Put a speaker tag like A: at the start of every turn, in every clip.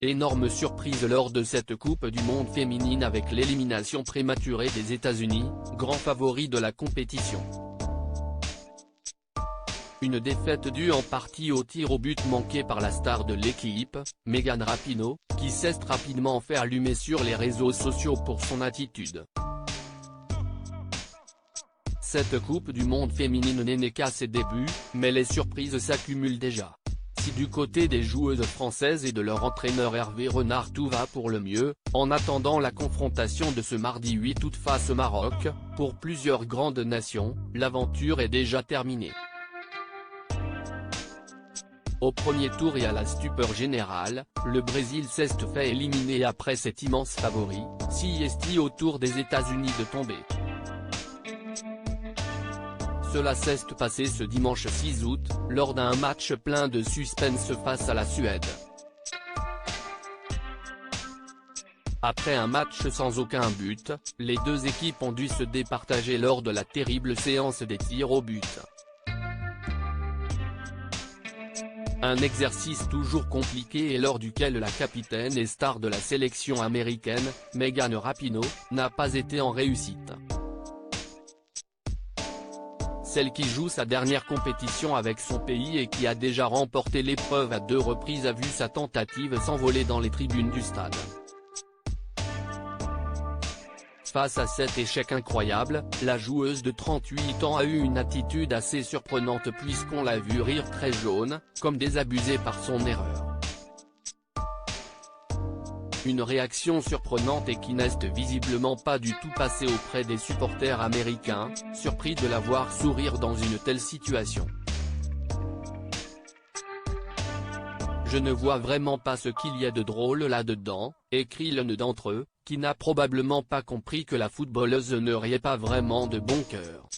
A: Énorme surprise lors de cette Coupe du Monde féminine avec l'élimination prématurée des États-Unis, grand favori de la compétition. Une défaite due en partie au tir au but manqué par la star de l'équipe, Megan Rapinoe, qui s'est rapidement fait allumer sur les réseaux sociaux pour son attitude. Cette Coupe du Monde féminine n'est qu'à ses débuts, mais les surprises s'accumulent déjà. Si du côté des joueuses françaises et de leur entraîneur Hervé Renard tout va pour le mieux, en attendant la confrontation de ce mardi 8 août face au Maroc, pour plusieurs grandes nations, l'aventure est déjà terminée. Au premier tour et à la stupeur générale, le Brésil s'est fait éliminer après cet immense favori, si est autour des États-Unis de tomber. Cela s'est passé ce dimanche 6 août, lors d'un match plein de suspense face à la Suède. Après un match sans aucun but, les deux équipes ont dû se départager lors de la terrible séance des tirs au but. Un exercice toujours compliqué et lors duquel la capitaine et star de la sélection américaine, Megan Rapinoe, n'a pas été en réussite. Celle qui joue sa dernière compétition avec son pays et qui a déjà remporté l'épreuve à 2 reprises a vu sa tentative s'envoler dans les tribunes du stade. Face à cet échec incroyable, la joueuse de 38 ans a eu une attitude assez surprenante puisqu'on l'a vue rire très jaune, comme désabusée par son erreur. Une réaction surprenante et qui n'est visiblement pas du tout passée auprès des supporters américains, surpris de la voir sourire dans une telle situation. Je ne vois vraiment pas ce qu'il y a de drôle là-dedans, écrit l'un d'entre eux, qui n'a probablement pas compris que la footballeuse ne riait pas vraiment de bon cœur.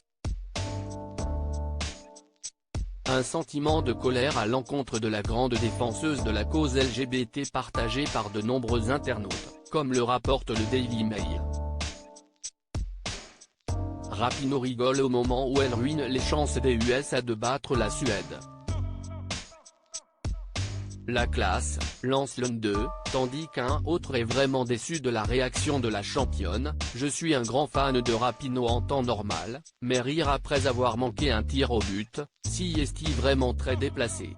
A: Un sentiment de colère à l'encontre de la grande défenseuse de la cause LGBT partagé par de nombreux internautes, comme le rapporte le Daily Mail. Rapinoe rigole au moment où elle ruine les chances des USA de battre la Suède. La classe, lance l'un d'eux, tandis qu'un autre est vraiment déçu de la réaction de la championne. Je suis un grand fan de Rapinoe en temps normal, mais rire après avoir manqué un tir au but, si est vraiment très déplacé.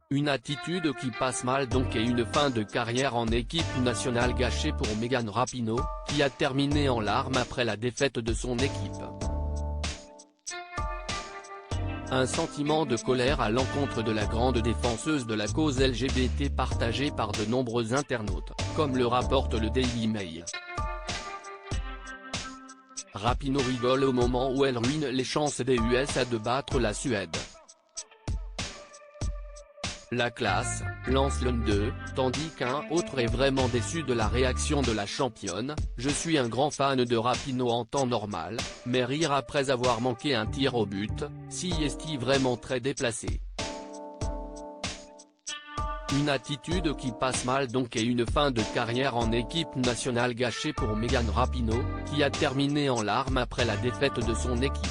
A: Une attitude qui passe mal donc et une fin de carrière en équipe nationale gâchée pour Megan Rapinoe, qui a terminé en larmes après la défaite de son équipe. Un sentiment de colère à l'encontre de la grande défenseuse de la cause LGBT partagé par de nombreux internautes, comme le rapporte le Daily Mail. Rapinoe rigole au moment où elle ruine les chances des USA de battre la Suède. La classe, lance l'un d'eux, tandis qu'un autre est vraiment déçu de la réaction de la championne. Je suis un grand fan de Rapinoe en temps normal, mais rire après avoir manqué un tir au but, si est vraiment très déplacé. Une attitude qui passe mal donc et une fin de carrière en équipe nationale gâchée pour Megan Rapinoe, qui a terminé en larmes après la défaite de son équipe.